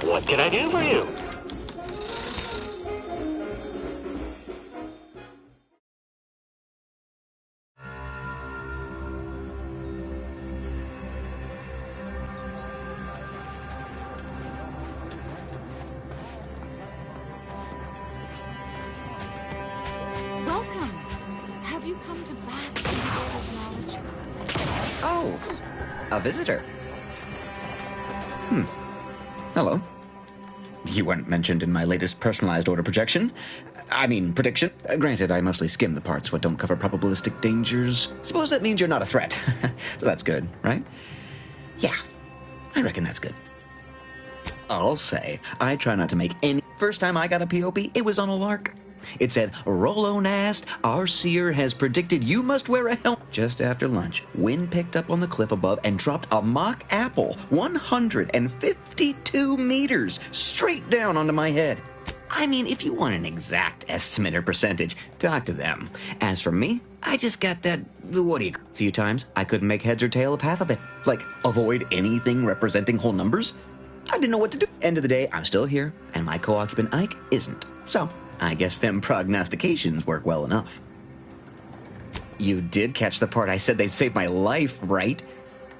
What can I do for you? Welcome. Have you come to bask in the Order's knowledge? Oh, a visitor. Hello. You weren't mentioned in my latest personalized order projection. I mean, prediction. Granted, I mostly skim the parts what don't cover probabilistic dangers. Suppose that means you're not a threat. So that's good, right? Yeah, I reckon that's good. I'll say, I try not to make any... First time I got a POP, it was on a lark. It said, Rolo Nast, our seer has predicted you must wear a helmet. Just after lunch, wind picked up on the cliff above and dropped a mock apple 152 meters straight down onto my head. I mean, if you want an exact estimate or percentage, talk to them. As for me, I just got that, a few times, I couldn't make heads or tail of half of it. Like, avoid anything representing whole numbers? I didn't know what to do. End of the day, I'm still here, and my co-occupant Ike isn't. So, I guess them prognostications work well enough. You did catch the part I said they'd save my life, right?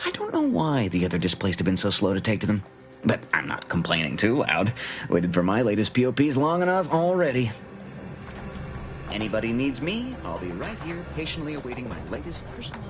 I don't know why the other displaced have been so slow to take to them. But I'm not complaining too loud. Waited for my latest POPs long enough already. Anybody needs me, I'll be right here patiently awaiting my latest personalized...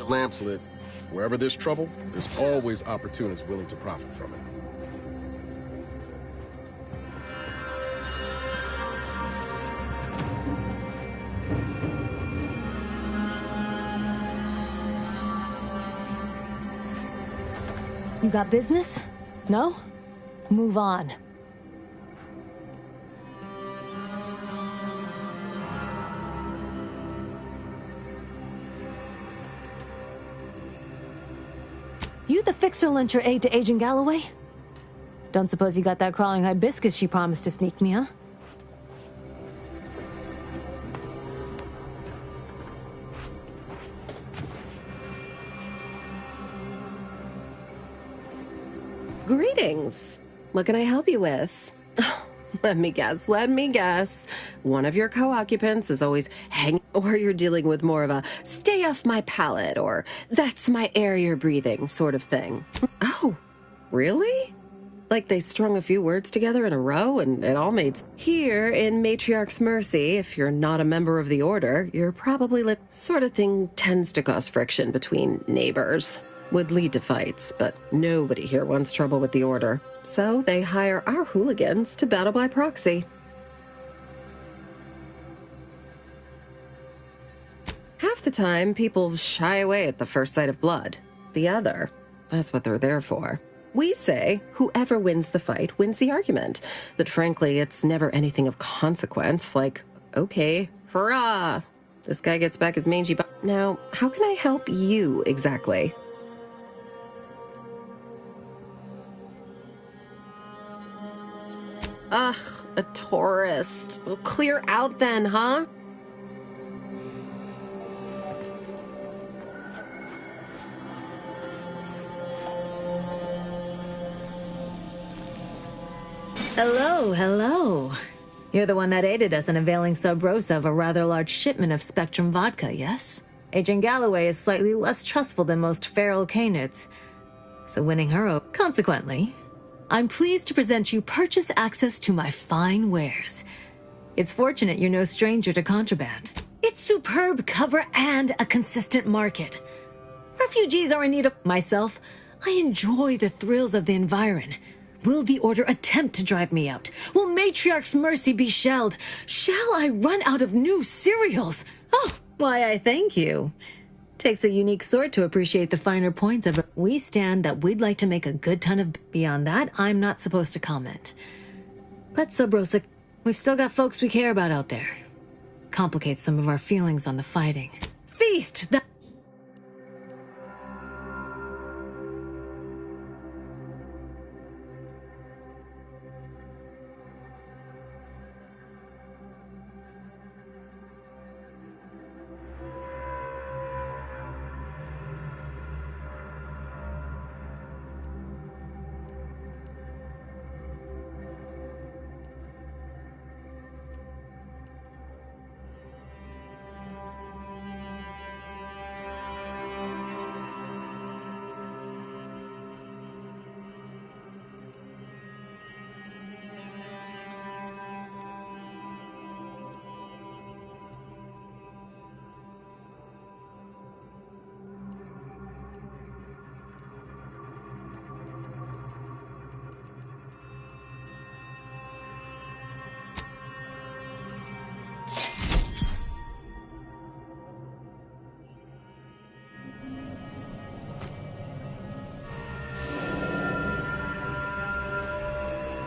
Lamps lit. Wherever there's trouble, there's always opportunists willing to profit from it. You got business? No? Move on. You the fixer lent your aid to Agent Galloway? Don't suppose you got that crawling hibiscus she promised to sneak me, huh? Greetings. What can I help you with? Let me guess. One of your co-occupants is always hanging, or you're dealing with more of a stay off my palate, or that's my air you're breathing sort of thing. Oh, really? Like they strung a few words together in a row and it all made... Here in Matriarch's Mercy, if you're not a member of the Order, you're probably sort of thing tends to cause friction between neighbors. Would lead to fights, but nobody here wants trouble with the Order. So they hire our hooligans to battle by proxy. Half the time, people shy away at the first sight of blood. The other, that's what they're there for. We say whoever wins the fight wins the argument. But frankly, it's never anything of consequence, like, okay, hurrah! This guy gets back his mangy Now, how can I help you exactly? Ugh, a tourist. Well, clear out then, huh? Hello. You're the one that aided us in availing Sub Rosa of a rather large shipment of Spectrum vodka, yes? Agent Galloway is slightly less trustful than most feral canids, so winning her over. Consequently, I'm pleased to present you purchase access to my fine wares. It's fortunate you're no stranger to contraband. It's superb cover and a consistent market. Refugees are in need of... Myself, I enjoy the thrills of the environ. Will the Order attempt to drive me out? Will Matriarch's mercy be shelled? Shall I run out of new cereals? Oh, why, I thank you. Takes a unique sort to appreciate the finer points of it. We stand that we'd like to make a good ton of... Beyond that, I'm not supposed to comment. But Sub Rosa, we've still got folks we care about out there. Complicates some of our feelings on the fighting. Feast!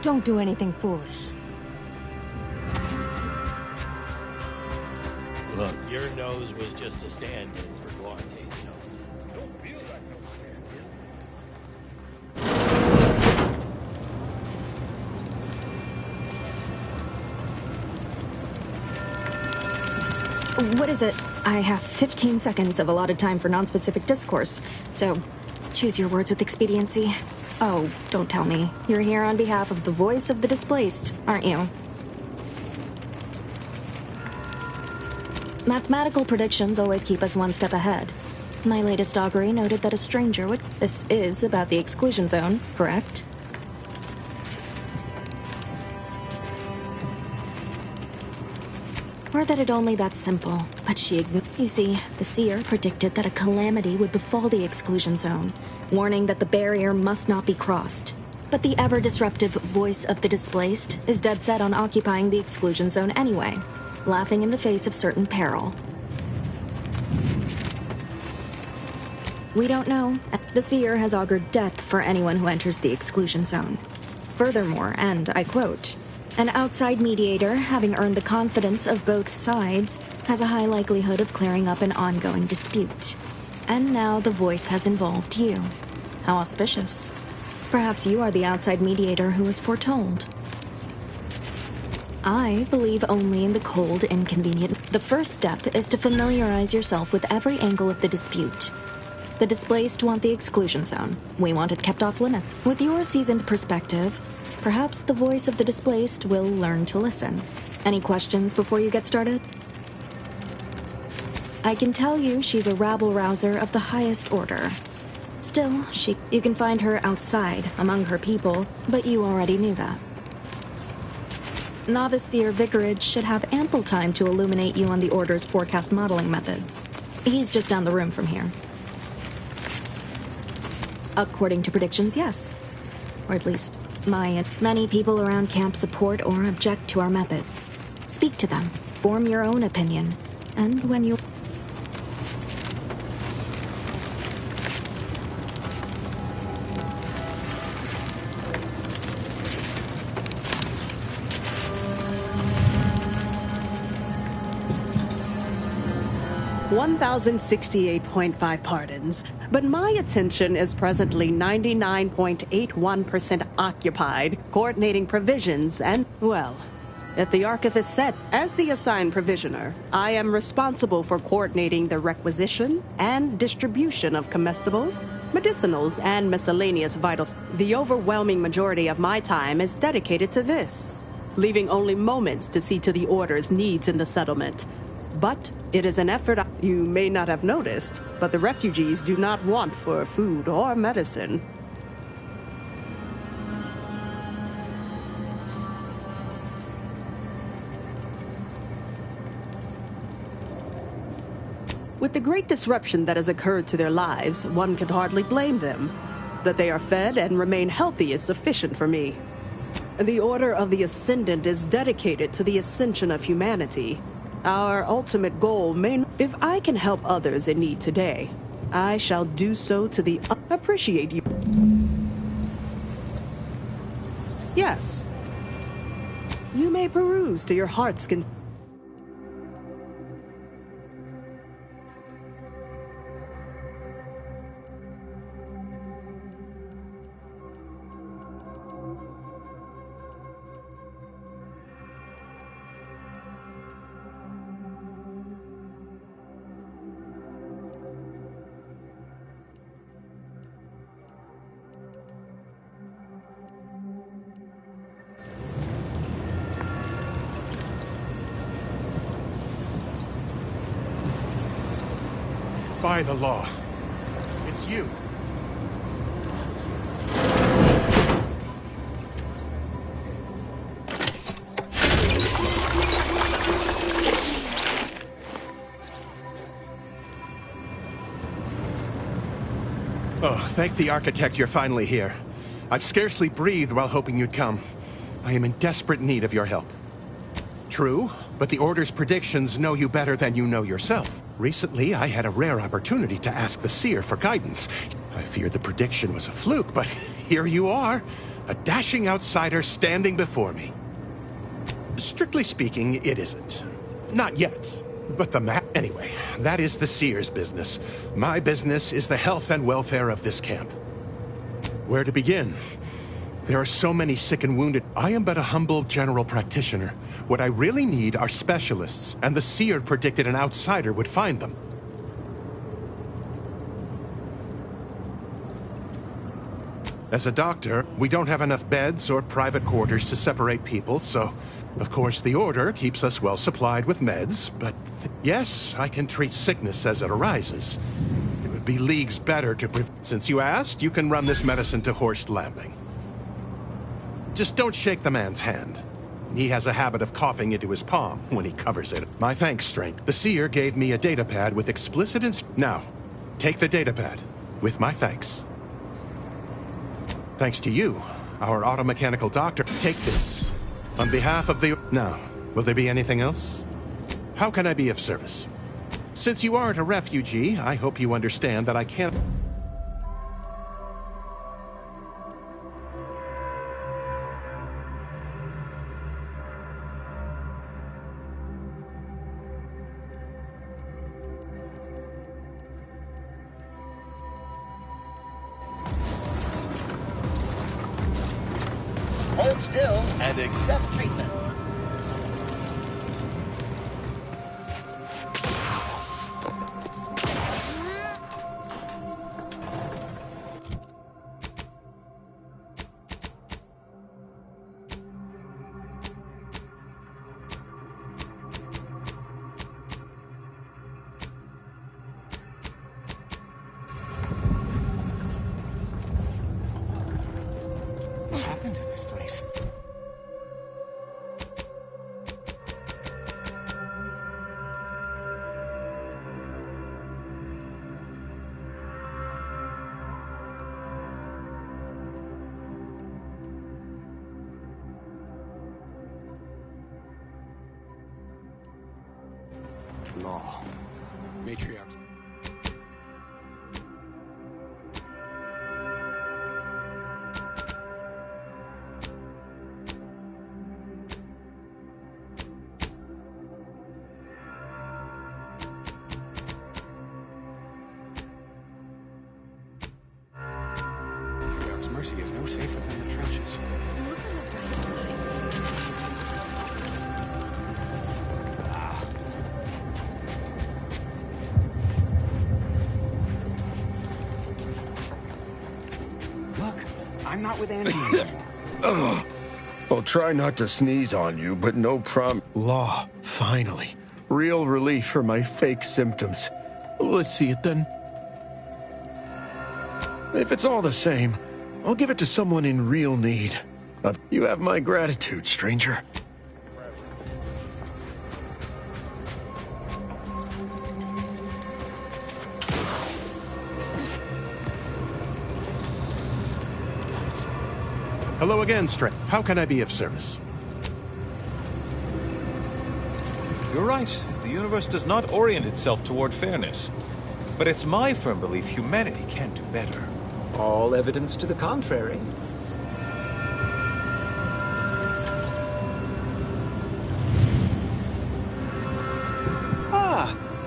Don't do anything foolish. Look, your nose was just a stand-in for Duarte's nose. Don't feel like no stand-in. What is it? I have 15 seconds of allotted time for non-specific discourse, so choose your words with expediency. Oh, don't tell me. You're here on behalf of the voice of the displaced, aren't you? Mathematical predictions always keep us one step ahead. My latest augury noted that a stranger would... This is about the exclusion zone, correct? Or that it only that simple, but she ignored. You see, the seer predicted that a calamity would befall the exclusion zone, warning that the barrier must not be crossed. But the ever-disruptive voice of the displaced is dead set on occupying the exclusion zone anyway, laughing in the face of certain peril. We don't know. The seer has augured death for anyone who enters the exclusion zone. Furthermore, and I quote, "An outside mediator, having earned the confidence of both sides, has a high likelihood of clearing up an ongoing dispute. And now the voice has involved you. How auspicious. Perhaps you are the outside mediator who was foretold." I believe only in the cold, inconvenient. The first step is to familiarize yourself with every angle of the dispute. The displaced want the exclusion zone. We want it kept off limit. With your seasoned perspective, perhaps the voice of the displaced will learn to listen. Any questions before you get started? I can tell you she's a rabble-rouser of the highest order. Still, you can find her outside, among her people, but you already knew that. Novice Seer Vicarage should have ample time to illuminate you on the Order's forecast modeling methods. He's just down the room from here. According to predictions, yes. Or at least, many people around camp support or object to our methods. Speak to them, form your own opinion, and when you... $1,068.5 pardons, but my attention is presently 99.81% occupied, coordinating provisions and, well, if the Archivist said, as the assigned provisioner, I am responsible for coordinating the requisition and distribution of comestibles, medicinals, and miscellaneous vitals. The overwhelming majority of my time is dedicated to this, leaving only moments to see to the Order's needs in the settlement. But it is an effort you may not have noticed, but the refugees do not want for food or medicine. With the great disruption that has occurred to their lives, one can hardly blame them. That they are fed and remain healthy is sufficient for me. The Order of the Ascendant is dedicated to the ascension of humanity. Our ultimate goal may... If I can help others in need today, I shall do so to the... Appreciate you. Yes. You may peruse to your heart's content. By the law. It's you. Oh, thank the architect you're finally here. I've scarcely breathed while hoping you'd come. I am in desperate need of your help. True, but the Order's predictions know you better than you know yourself. Recently, I had a rare opportunity to ask the Seer for guidance. I feared the prediction was a fluke, but here you are, a dashing outsider standing before me. Strictly speaking, it isn't. Not yet. But the map... Anyway, that is the Seer's business. My business is the health and welfare of this camp. Where to begin? There are so many sick and wounded. I am but a humble general practitioner. What I really need are specialists, and the Seer predicted an outsider would find them. As a doctor, we don't have enough beds or private quarters to separate people, so... Of course, the Order keeps us well supplied with meds, but... Yes, I can treat sickness as it arises. It would be leagues better to... Since you asked, you can run this medicine to Horst Lambing. Just don't shake the man's hand. He has a habit of coughing into his palm when he covers it. My thanks, Strength. The Seer gave me a datapad with explicit Now, take the datapad, with my thanks. Thanks to you, our automechanical doctor. Take this. On behalf of the... Now, will there be anything else? How can I be of service? Since you aren't a refugee, I hope you understand that I can't... Hold still and accept treatment. What happened to this place? Law. Matriarchs. Matriarch's mercy is no safer than the trenches. Look on the bright side. Look, I'm not with Andy anymore. I'll try not to sneeze on you, but no prom... Law, finally. Real relief for my fake symptoms. Let's see it then. If it's all the same, I'll give it to someone in real need. You have my gratitude, stranger. Hello again, Strange. How can I be of service? You're right. The universe does not orient itself toward fairness. But it's my firm belief humanity can do better. All evidence to the contrary.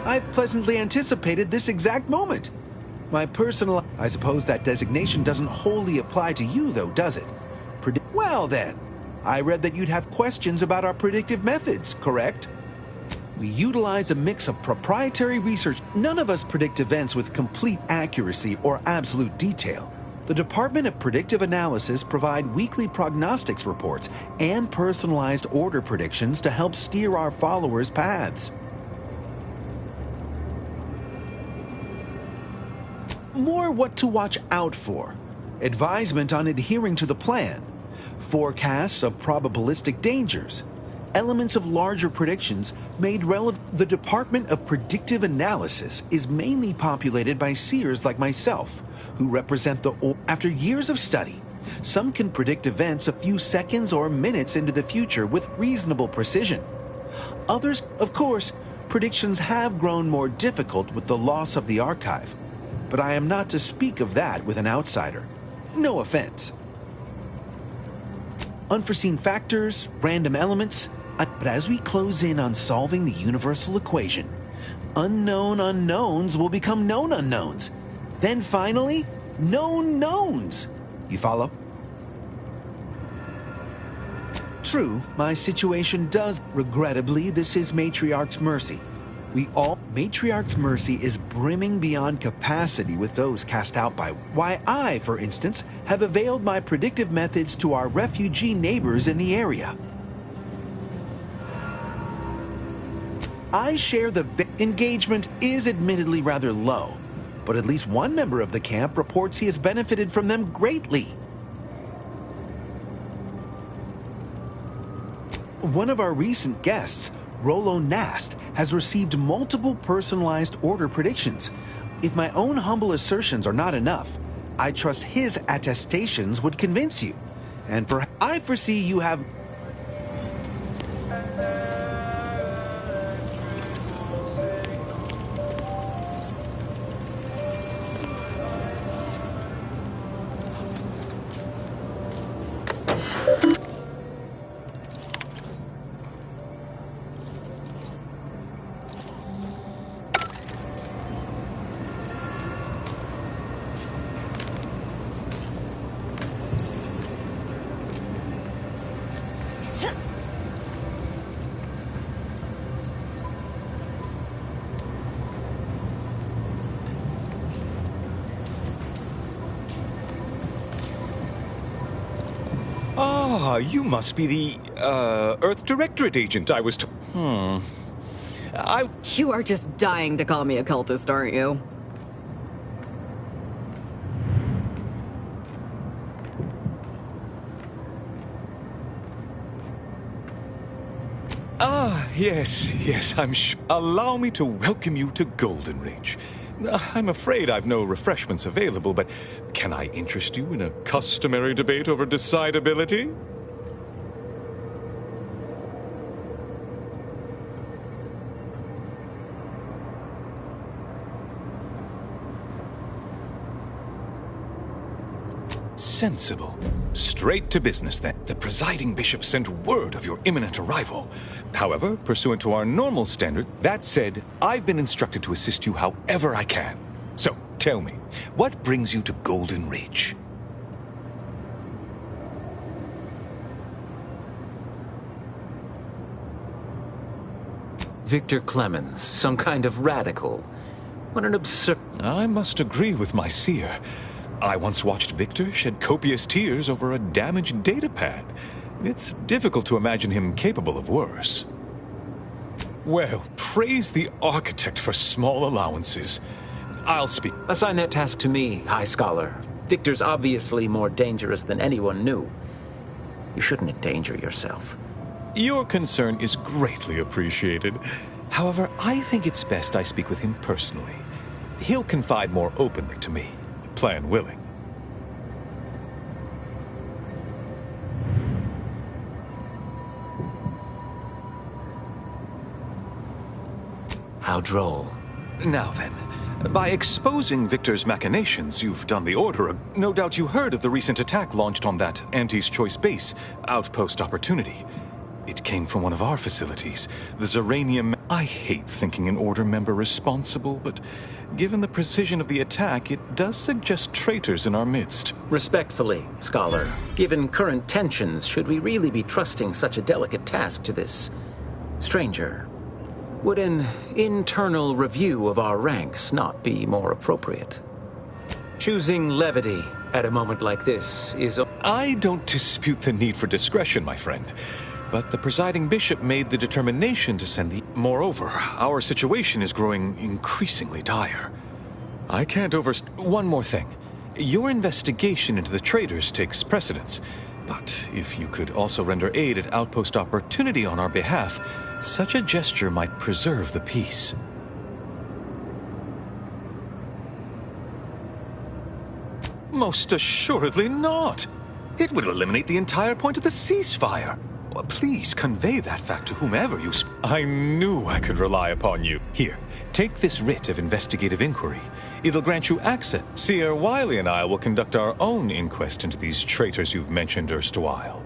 I pleasantly anticipated this exact moment. My personal... I suppose that designation doesn't wholly apply to you, though, does it? Well, then. I read that you'd have questions about our predictive methods, correct? We utilize a mix of proprietary research. None of us predict events with complete accuracy or absolute detail. The Department of Predictive Analysis provide weekly prognostics reports and personalized order predictions to help steer our followers' paths. More what to watch out for, advisement on adhering to the plan, forecasts of probabilistic dangers, elements of larger predictions made relevant. The Department of Predictive Analysis is mainly populated by seers like myself, who represent the... After years of study, some can predict events a few seconds or minutes into the future with reasonable precision. Others, of course, predictions have grown more difficult with the loss of the archive. But I am not to speak of that with an outsider. No offense. Unforeseen factors, random elements, but as we close in on solving the universal equation, unknown unknowns will become known unknowns. Then finally, known knowns. You follow? True, my situation does. Regrettably, this is Matriarch's mercy. Matriarch's mercy is brimming beyond capacity with those cast out by... Why I, for instance, have availed my predictive methods to our refugee neighbors in the area. I share the... Engagement is admittedly rather low, but at least one member of the camp reports he has benefited from them greatly. One of our recent guests, Rollo Nast, has received multiple personalized order predictions. If my own humble assertions are not enough, I trust his attestations would convince you. And I foresee you have... Ah, you must be the, Earth Directorate agent I was You are just dying to call me a cultist, aren't you? Yes, I'm sure. Allow me to welcome you to Golden Ridge. I'm afraid I've no refreshments available, but can I interest you in a customary debate over decidability? Sensible. Straight to business, then. The presiding bishop sent word of your imminent arrival. However, pursuant to our normal standard, that said, I've been instructed to assist you however I can. So, tell me, what brings you to Golden Ridge? Victor Clemens, some kind of radical. What an absurd... I must agree with my seer. I once watched Victor shed copious tears over a damaged datapad. It's difficult to imagine him capable of worse. Well, praise the architect for small allowances. I'll speak. Assign that task to me, High Scholar. Victor's obviously more dangerous than anyone knew. You shouldn't endanger yourself. Your concern is greatly appreciated. However, I think it's best I speak with him personally. He'll confide more openly to me. Plan willing. How droll. Now then, by exposing Victor's machinations, you've done the Order. No doubt you heard of the recent attack launched on that Anti's Choice base, Outpost Opportunity. It came from one of our facilities, the Zeranium. I hate thinking an Order member responsible, but given the precision of the attack, it does suggest traitors in our midst. Respectfully, Scholar, given current tensions, should we really be trusting such a delicate task to this stranger? Would an internal review of our ranks not be more appropriate? Choosing levity at a moment like this is... I don't dispute the need for discretion, my friend. But the presiding bishop made the determination to send the... Moreover, our situation is growing increasingly dire. I can't One more thing. Your investigation into the traitors takes precedence. But if you could also render aid at Outpost Opportunity on our behalf, such a gesture might preserve the peace. Most assuredly not. It would eliminate the entire point of the ceasefire. Please convey that fact to whomever you I knew I could rely upon you. Here, take this writ of investigative inquiry. It'll grant you access. Seer Wiley and I will conduct our own inquest into these traitors you've mentioned erstwhile.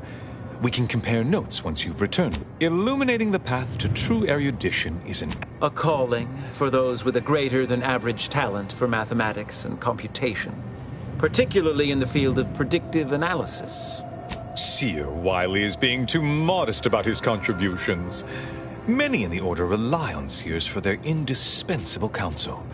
We can compare notes once you've returned. Illuminating the path to true erudition is a calling for those with a greater than average talent for mathematics and computation, particularly in the field of predictive analysis. Seer Wiley is being too modest about his contributions. Many in the Order rely on Seers for their indispensable counsel.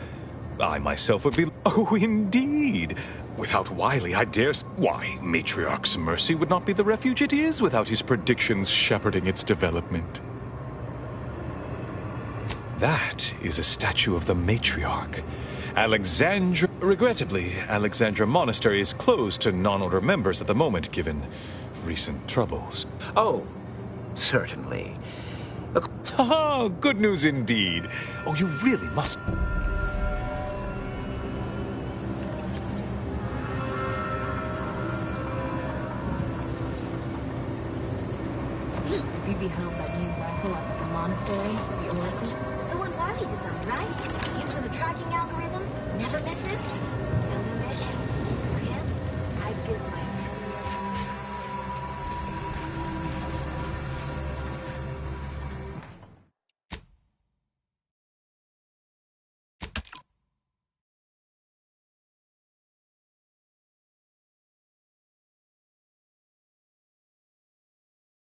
I myself would be... Oh, indeed! Without Wiley, I dare... Why, Matriarch's Mercy would not be the refuge it is without his predictions shepherding its development. That is a statue of the Matriarch. Alexandra... Regrettably, Alexandra Monastery is closed to non-Order members at the moment, given recent troubles. Oh, certainly. Haha, good news indeed. Oh, you really must... Have you beheld that new rifle up at the monastery, the Oracle? The one Wiley designed, right? Uses a tracking algorithm, never misses. Sounds ambitious.